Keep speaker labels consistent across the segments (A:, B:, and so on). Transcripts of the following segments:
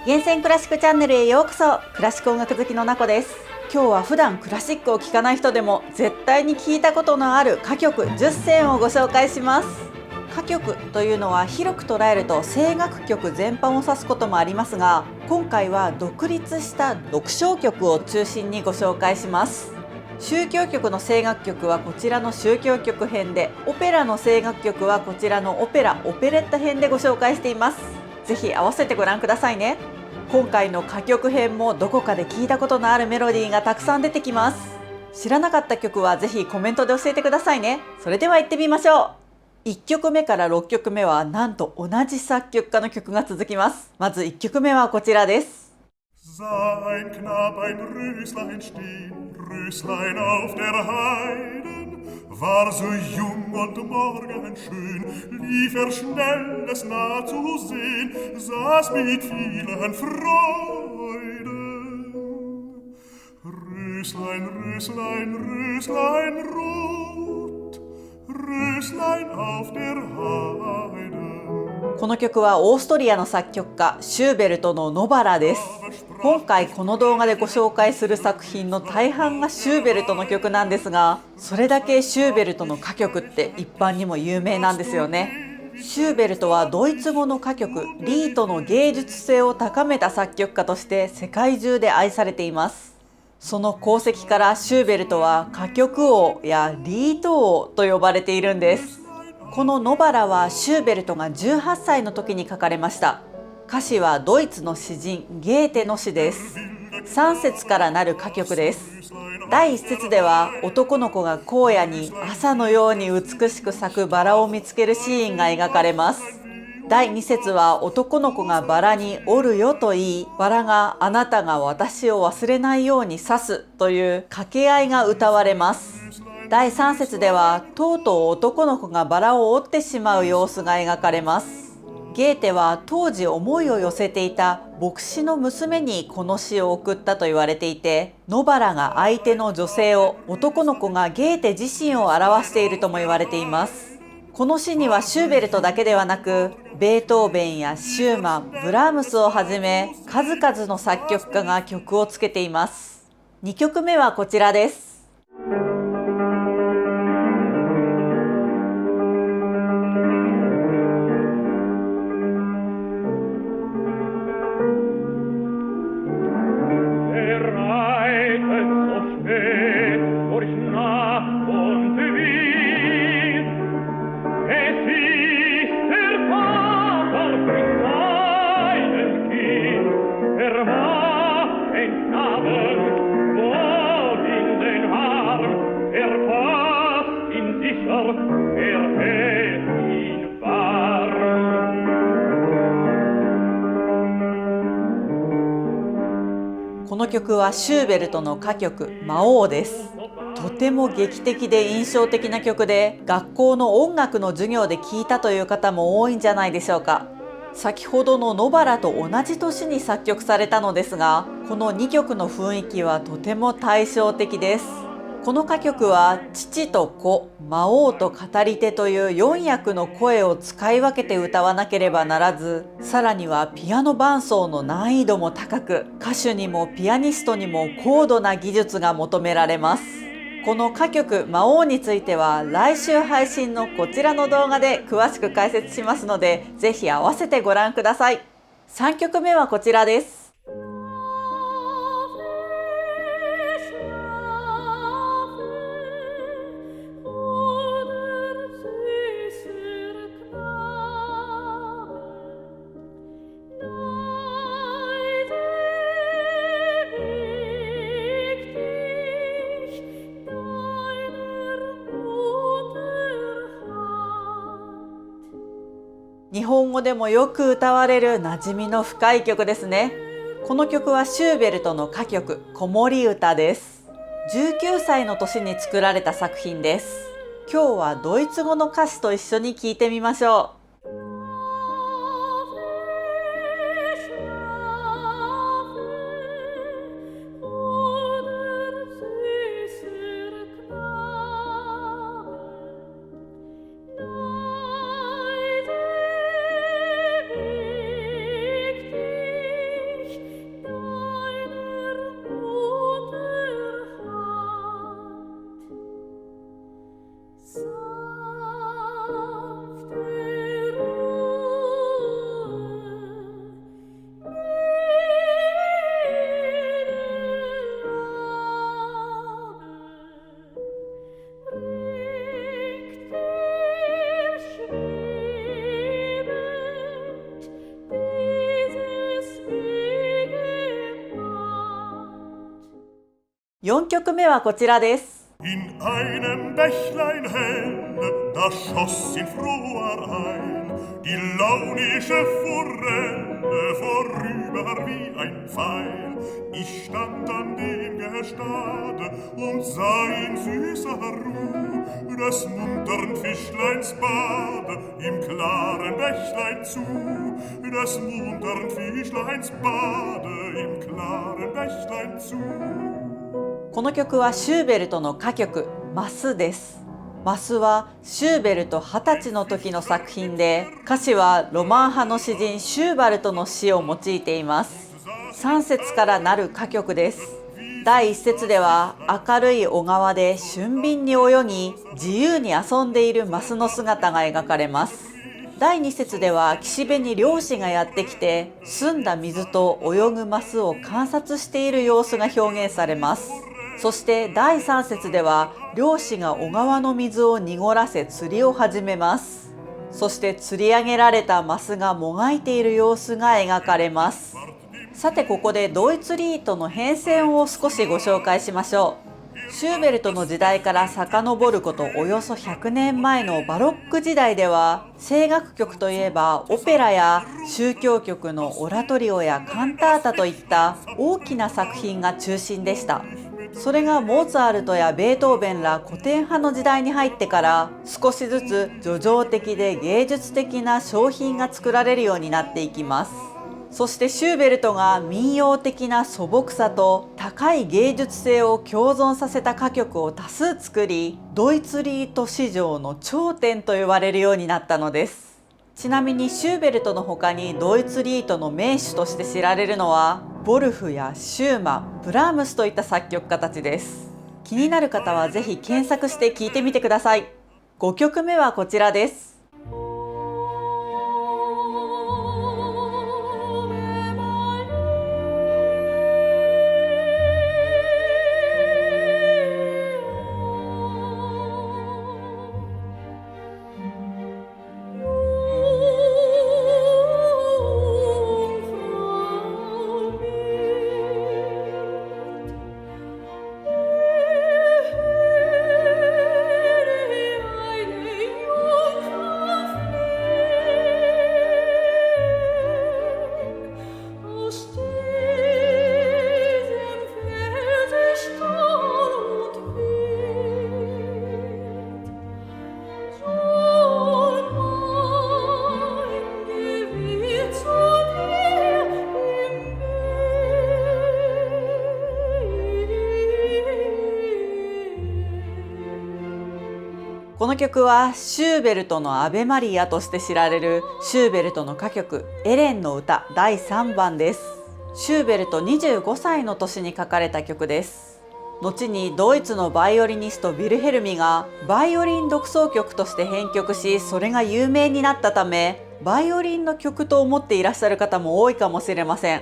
A: 厳選クラシックチャンネルへようこそ。クラシック音楽好きのなこです。今日は普段クラシックを聴かない人でも絶対に聴いたことのある歌曲10選をご紹介します。歌曲というのは広く捉えると声楽曲全般を指すこともありますが、今回は独立した独唱曲を中心にご紹介します。宗教曲の声楽曲はこちらの宗教曲編で、オペラの声楽曲はこちらのオペラ・オペレッタ編でご紹介しています。ぜひ合わせてご覧くださいね。今回の歌曲編もどこかで聞いたことのあるメロディーがたくさん出てきます。知らなかった曲はぜひコメントで教えてくださいね。それでは行ってみましょう。1曲目から6曲目はなんと同じ作曲家の曲が続きます。まず1曲目はこちらです。
B: Sah ein Knab ein Röslein stehen, Röslein auf der Heiden, war so jung und morgenschön, lief schnell, es nah zu sehen, saß mit vielen Freuden. Röslein, Röslein, Röslein rot, Röslein auf der Heiden。
A: この曲はオーストリアの作曲家シューベルトのノバラです。今回この動画でご紹介する作品の大半がシューベルトの曲なんですが、それだけシューベルトの歌曲って一般にも有名なんですよね。シューベルトはドイツ語の歌曲リートの芸術性を高めた作曲家として世界中で愛されています。その功績からシューベルトは歌曲王やリート王と呼ばれているんです。このノバラはシューベルトが18歳の時に書かれました。歌詞はドイツの詩人ゲーテの詩です。3節からなる歌曲です。第1節では男の子が荒野に朝のように美しく咲くバラを見つけるシーンが描かれます。第2節は男の子がバラにおるよと言い、バラがあなたが私を忘れないように刺すという掛け合いが歌われます。第3節ではとうとう男の子がバラを折ってしまう様子が描かれます。ゲーテは当時思いを寄せていた牧師の娘にこの詩を送ったと言われていて、ノバラが相手の女性を、男の子がゲーテ自身を表しているとも言われています。この詩にはシューベルトだけではなく、ベートーベンやシューマン、ブラームスをはじめ数々の作曲家が曲をつけています。2曲目はこちらです。この曲はシューベルトの歌曲魔王です。とても劇的で印象的な曲で、学校の音楽の授業で聴いたという方も多いんじゃないでしょうか。先ほどのノバラと同じ年に作曲されたのですが、この2曲の雰囲気はとても対照的です。この歌曲は父と子、魔王と語り手という4役の声を使い分けて歌わなければならず、さらにはピアノ伴奏の難易度も高く、歌手にもピアニストにも高度な技術が求められます。この歌曲魔王については来週配信のこちらの動画で詳しく解説しますので、ぜひ合わせてご覧ください。3曲目はこちらです。日本語でもよく歌われる馴染みの深い曲ですね。この曲はシューベルトの歌曲子守歌です。19歳の年に作られた作品です。今日はドイツ語の歌詞と一緒に聴いてみましょう。4曲目はこちらです。
B: In einem Bächlein hell, da schoss in froher Eil die launische Forelle vorüber wie ein Pfeil. Ich stand an dem Gestade und sah in süßer Ruh des muntern Fischleins Bade im klaren Bächlein zu, des muntern Fischleins Bade im klaren Bächlein zu。
A: この曲はシューベルトの歌曲マスです。マスはシューベルト20歳の時の作品で、歌詞はロマン派の詩人シューバルトの詩を用いています。3節からなる歌曲です。第1節では明るい小川で俊敏に泳ぎ自由に遊んでいるマスの姿が描かれます。第2節では岸辺に漁師がやってきて澄んだ水と泳ぐマスを観察している様子が表現されます。そして第3節では漁師が小川の水を濁らせ釣りを始めます。そして釣り上げられたマスがもがいている様子が描かれます。さてここでドイツリートの変遷を少しご紹介しましょう。シューベルトの時代から遡ることおよそ100年前のバロック時代では、声楽曲といえばオペラや宗教曲のオラトリオやカンタータといった大きな作品が中心でした。それがモーツァルトやベートーベンら古典派の時代に入ってから少しずつ叙情的で芸術的な商品が作られるようになっていきます。そしてシューベルトが民謡的な素朴さと高い芸術性を共存させた歌曲を多数作り、ドイツリート史上の頂点と言われるようになったのです。ちなみにシューベルトの他にドイツリートの名手として知られるのはボルフやシューマン、ブラームスといった作曲家たちです。気になる方はぜひ検索して聴いてみてください。5曲目はこちらです。この曲はシューベルトのアベマリアとして知られるシューベルトの歌曲エレンの歌第3番です。シューベルト25歳の年に書かれた曲です。後にドイツのバイオリニストヴィルヘルミがバイオリン独奏曲として編曲し、それが有名になったためバイオリンの曲と思っていらっしゃる方も多いかもしれません。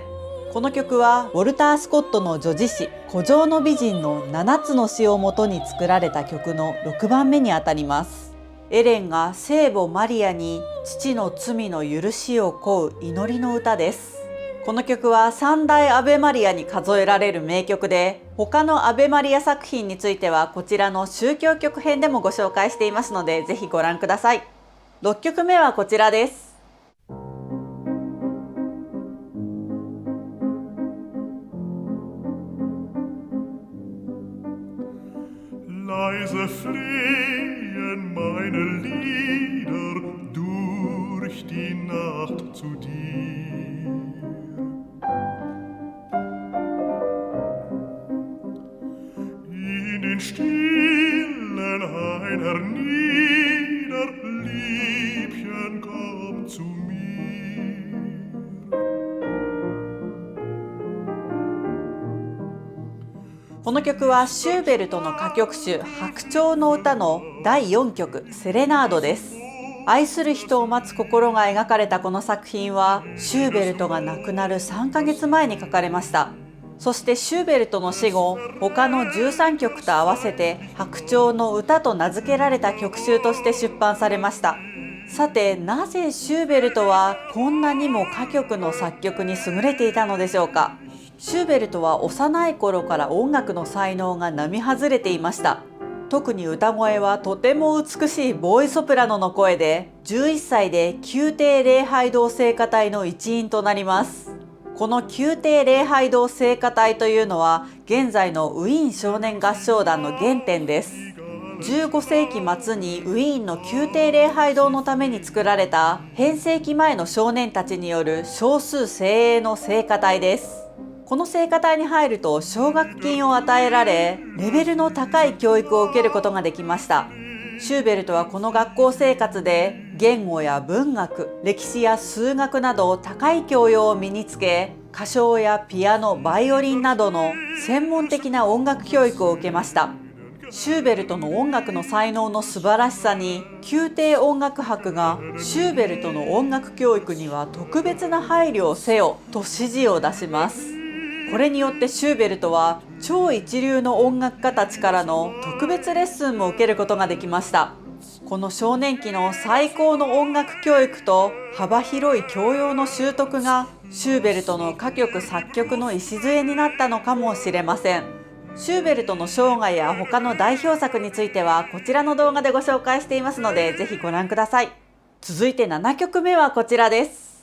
A: この曲はウォルター・スコットの叙事詩「湖上の美人」の7つの詩をもとに作られた曲の6番目にあたります。エレンが聖母マリアに父の罪の許しを請う祈りの歌です。この曲は三大アベマリアに数えられる名曲で、他のアベマリア作品についてはこちらの宗教曲編でもご紹介していますので、ぜひご覧ください。6曲目はこちらです。
B: Leise flehen meine Lieder durch die Nacht zu dir. In den stillen Hain hernieder, Liebchen, komm zu mir.
A: この曲はシューベルトの歌曲集白鳥の歌の第4曲セレナードです。愛する人を待つ心が描かれたこの作品はシューベルトが亡くなる3ヶ月前に書かれました。そしてシューベルトの死後、他の13曲と合わせて白鳥の歌と名付けられた曲集として出版されました。さて、なぜシューベルトはこんなにも歌曲の作曲に優れていたのでしょうか。シューベルトは幼い頃から音楽の才能が並外れていました。特に歌声はとても美しいボーイソプラノの声で、11歳で宮廷礼拝堂聖歌隊の一員となります。この宮廷礼拝堂聖歌隊というのは現在のウィーン少年合唱団の原点です。15世紀末にウィーンの宮廷礼拝堂のために作られた変世紀前の少年たちによる少数精鋭の聖歌隊です。この聖歌隊に入ると奨学金を与えられ、レベルの高い教育を受けることができました。シューベルトはこの学校生活で言語や文学、歴史や数学など高い教養を身につけ、歌唱やピアノ、バイオリンなどの専門的な音楽教育を受けました。シューベルトの音楽の才能の素晴らしさに、宮廷音楽博がシューベルトの音楽教育には特別な配慮をせよと指示を出します。これによってシューベルトは超一流の音楽家たちからの特別レッスンも受けることができました。この少年期の最高の音楽教育と幅広い教養の習得がシューベルトの歌曲作曲の礎になったのかもしれません。シューベルトの生涯や他の代表作についてはこちらの動画でご紹介していますので、ぜひご覧ください。続いて7曲目はこちらです。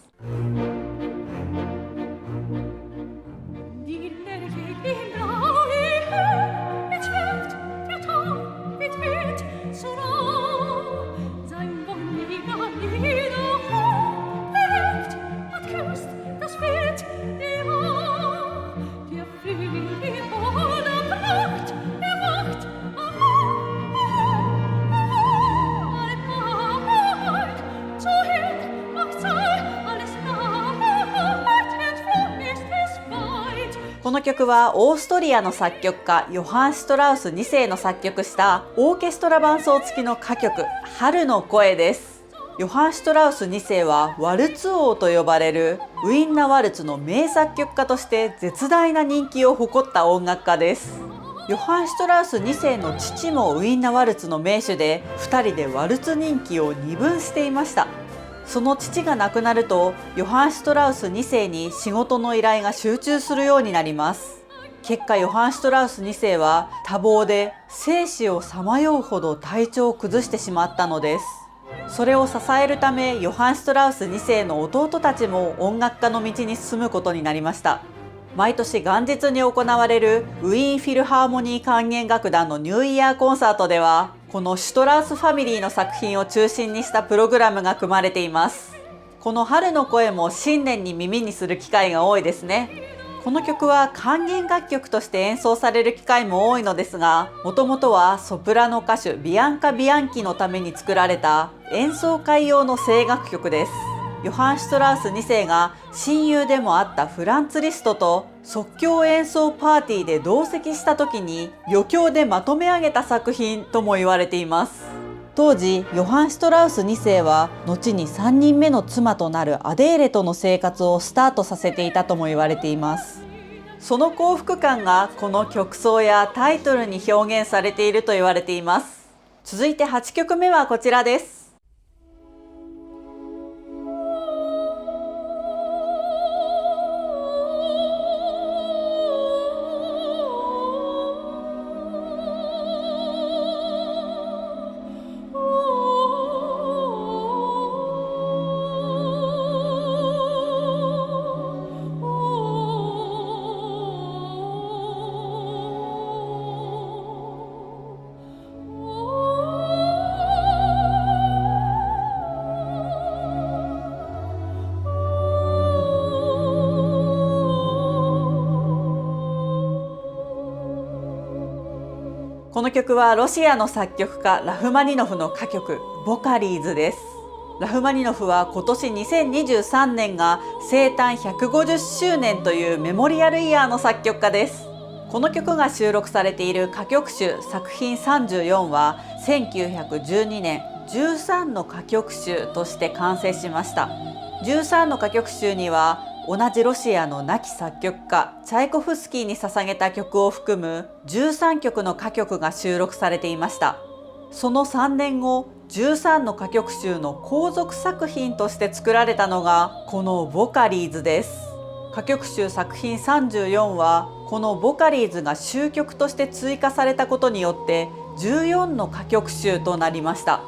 A: この曲はオーストリアの作曲家ヨハン・シュトラウス2世の作曲したオーケストラ伴奏付きの歌曲「春の声」です。ヨハン・シュトラウス2世はワルツ王と呼ばれるウィンナ・ワルツの名作曲家として絶大な人気を誇った音楽家です。ヨハン・シュトラウス2世の父もウィンナ・ワルツの名手で、2人でワルツ人気を二分していました。その父が亡くなると、ヨハン・シュトラウス2世に仕事の依頼が集中するようになります。結果、ヨハン・シュトラウス2世は多忙で生死をさまようほど体調を崩してしまったのです。それを支えるため、ヨハン・シュトラウス2世の弟たちも音楽家の道に進むことになりました。毎年元日に行われるウィーンフィルハーモニー管弦楽団のニューイヤーコンサートでは、このシュトラウスファミリーの作品を中心にしたプログラムが組まれています。この春の声も新年に耳にする機会が多いですね。この曲は管弦楽曲として演奏される機会も多いのですが、もともとはソプラノ歌手ビアンカ・ビアンキのために作られた演奏会用の声楽曲です。ヨハン・シュトラウス2世が親友でもあったフランツ・リストと即興演奏パーティーで同席した時に余興でまとめ上げた作品とも言われています。当時、ヨハン・シュトラウス2世は後に3人目の妻となるアデーレとの生活をスタートさせていたとも言われています。その幸福感がこの曲奏やタイトルに表現されていると言われています。続いて8曲目はこちらです。この曲はロシアの作曲家ラフマニノフの歌曲「ボカリーズ」です。ラフマニノフは今年2023年が生誕150周年というメモリアルイヤーの作曲家です。この曲が収録されている歌曲集作品34は1912年13の歌曲集として完成しました。13の歌曲集には同じロシアの亡き作曲家チャイコフスキーに捧げた曲を含む13曲の歌曲が収録されていました。その3年後、13の歌曲集の後続作品として作られたのがこのボカリーズです。歌曲集作品34はこのボカリーズが終曲として追加されたことによって14の歌曲集となりました。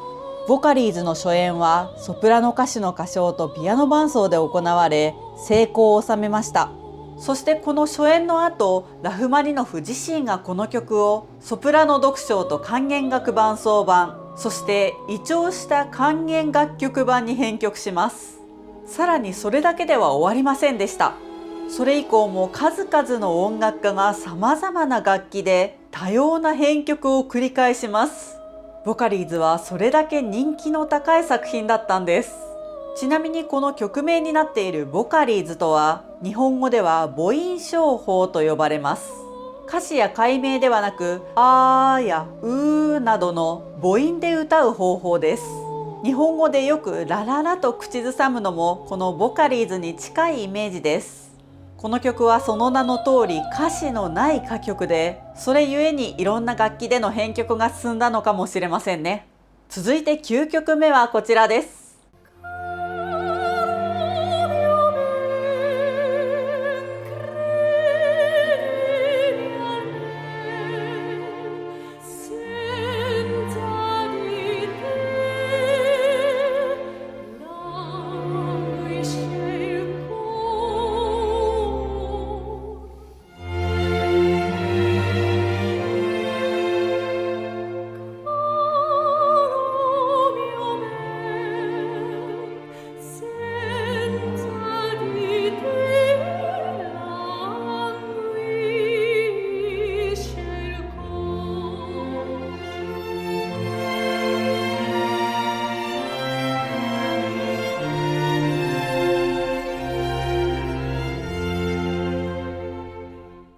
A: ボカリーズの初演はソプラノ歌手の歌唱とピアノ伴奏で行われ成功を収めました。そしてこの初演の後、ラフマニノフ自身がこの曲をソプラノ独唱と管弦楽伴奏版、そして異調した管弦楽曲版に編曲します。さらにそれだけでは終わりませんでした。それ以降も数々の音楽家が様々な楽器で多様な編曲を繰り返します。ボカリーズはそれだけ人気の高い作品だったんです。ちなみにこの曲名になっているボカリーズとは、日本語では母音唱法と呼ばれます。歌詞や解明ではなく、あーやうーなどの母音で歌う方法です。日本語でよくラララと口ずさむのもこのボカリーズに近いイメージです。この曲はその名の通り歌詞のない歌曲で、それゆえにいろんな楽器での編曲が進んだのかもしれませんね。続いて9曲目はこちらです。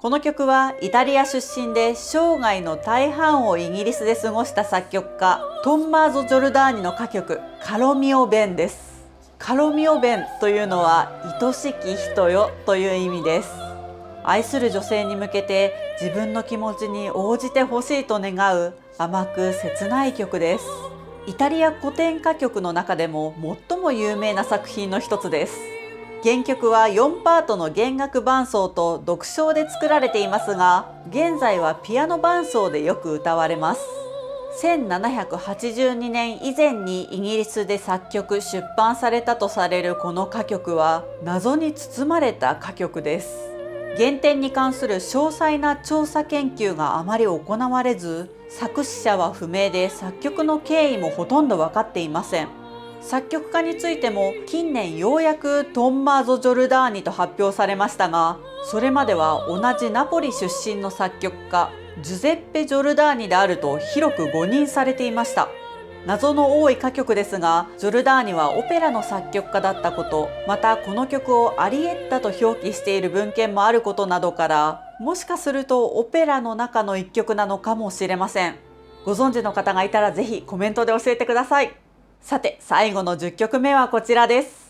A: この曲はイタリア出身で生涯の大半をイギリスで過ごした作曲家トンマーゾ・ジョルダーニの歌曲カロミオ・ベンです。カロミオ・ベンというのは愛しき人よという意味です。愛する女性に向けて自分の気持ちに応じてほしいと願う甘く切ない曲です。イタリア古典歌曲の中でも最も有名な作品の一つです。原曲は4パートの弦楽伴奏と独唱で作られていますが、現在はピアノ伴奏でよく歌われます。1782年以前にイギリスで作曲・出版されたとされるこの歌曲は謎に包まれた歌曲です。原点に関する詳細な調査研究があまり行われず、作詞者は不明で作曲の経緯もほとんど分かっていません。作曲家についても近年ようやくトンマーゾ・ジョルダーニと発表されましたが、それまでは同じナポリ出身の作曲家ジュゼッペ・ジョルダーニであると広く誤認されていました。謎の多い歌曲ですが、ジョルダーニはオペラの作曲家だったこと、またこの曲をアリエッタと表記している文献もあることなどから、もしかするとオペラの中の一曲なのかもしれません。ご存知の方がいたらぜひコメントで教えてください。さて、最後の10曲目はこちらです。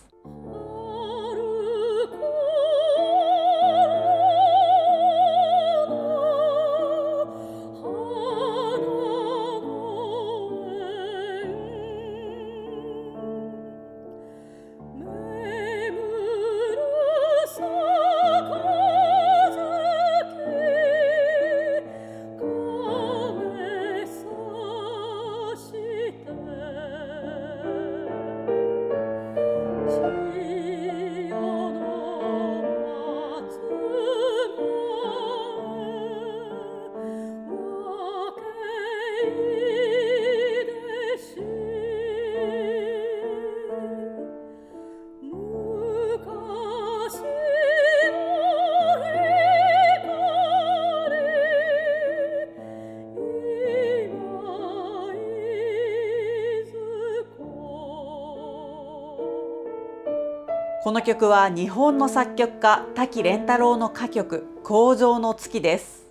A: この曲は日本の作曲家滝廉太郎の歌曲「荒城の月」です。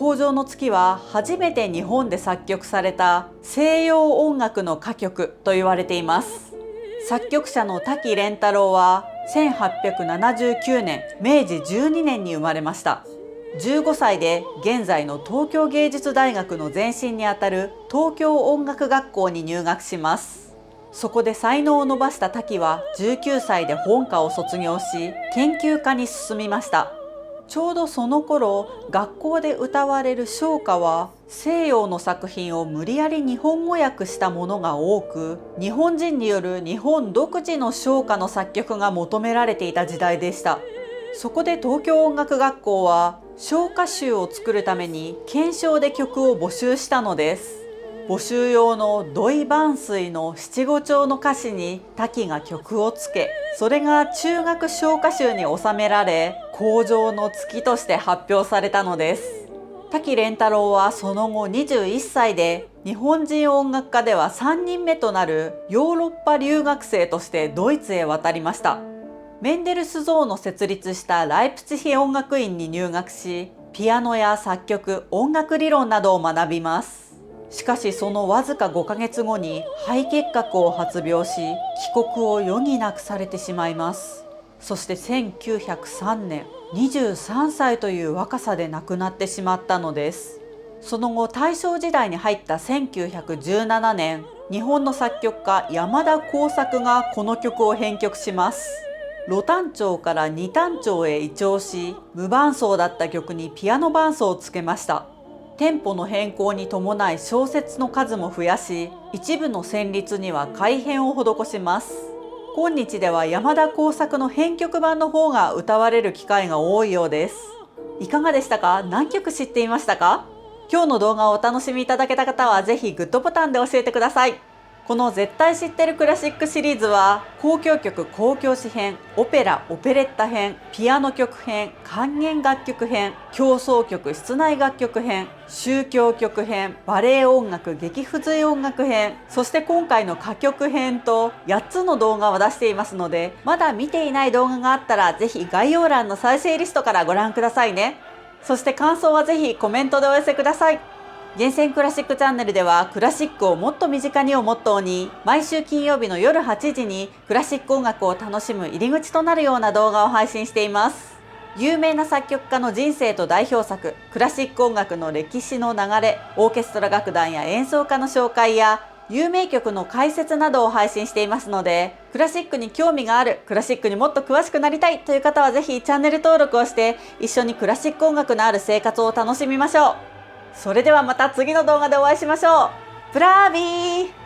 A: 荒城の月は初めて日本で作曲された西洋音楽の歌曲と言われています。作曲者の滝廉太郎は1879年明治12年に生まれました。15歳で現在の東京芸術大学の前身にあたる東京音楽学校に入学します。そこで才能を伸ばした滝は19歳で本科を卒業し、研究家に進みました。ちょうどその頃、学校で歌われる唱歌は西洋の作品を無理やり日本語訳したものが多く、日本人による日本独自の唱歌の作曲が求められていた時代でした。そこで東京音楽学校は唱歌集を作るために懸賞で曲を募集したのです。募集用の土井万水の七五調の歌詞に滝が曲をつけ、それが中学唱歌集に収められ、荒城の月として発表されたのです。滝廉太郎はその後21歳で日本人音楽家では3人目となるヨーロッパ留学生としてドイツへ渡りました。メンデルスゾーンの設立したライプツィヒ音楽院に入学し、ピアノや作曲、音楽理論などを学びます。しかしそのわずか5ヶ月後に肺結核を発病し、帰国を余儀なくされてしまいます。そして1903年、23歳という若さで亡くなってしまったのです。その後、大正時代に入った1917年、日本の作曲家山田耕作がこの曲を編曲します。ロ単調から二単調へ移調し、無伴奏だった曲にピアノ伴奏をつけました。テンポの変更に伴い小節の数も増やし、一部の旋律には改変を施します。今日では山田耕作の編曲版の方が歌われる機会が多いようです。いかがでしたか？何曲知っていましたか？今日の動画をお楽しみいただけた方はぜひグッドボタンで教えてください。この絶対知ってるクラシックシリーズは、交響曲交響詩編、オペラオペレッタ編、ピアノ曲編、管弦楽曲編、協奏曲室内楽曲編、宗教曲編、バレエ音楽劇付随音楽編、そして今回の歌曲編と8つの動画を出していますので、まだ見ていない動画があったらぜひ概要欄の再生リストからご覧くださいね。そして感想はぜひコメントでお寄せください。厳選クラシックチャンネルでは、クラシックをもっと身近にをモットーに、毎週金曜日の夜8時にクラシック音楽を楽しむ入り口となるような動画を配信しています。有名な作曲家の人生と代表作、クラシック音楽の歴史の流れ、オーケストラ楽団や演奏家の紹介や、有名曲の解説などを配信していますので、クラシックに興味がある、クラシックにもっと詳しくなりたいという方はぜひチャンネル登録をして、一緒にクラシック音楽のある生活を楽しみましょう。それではまた次の動画でお会いしましょう。ブラービー！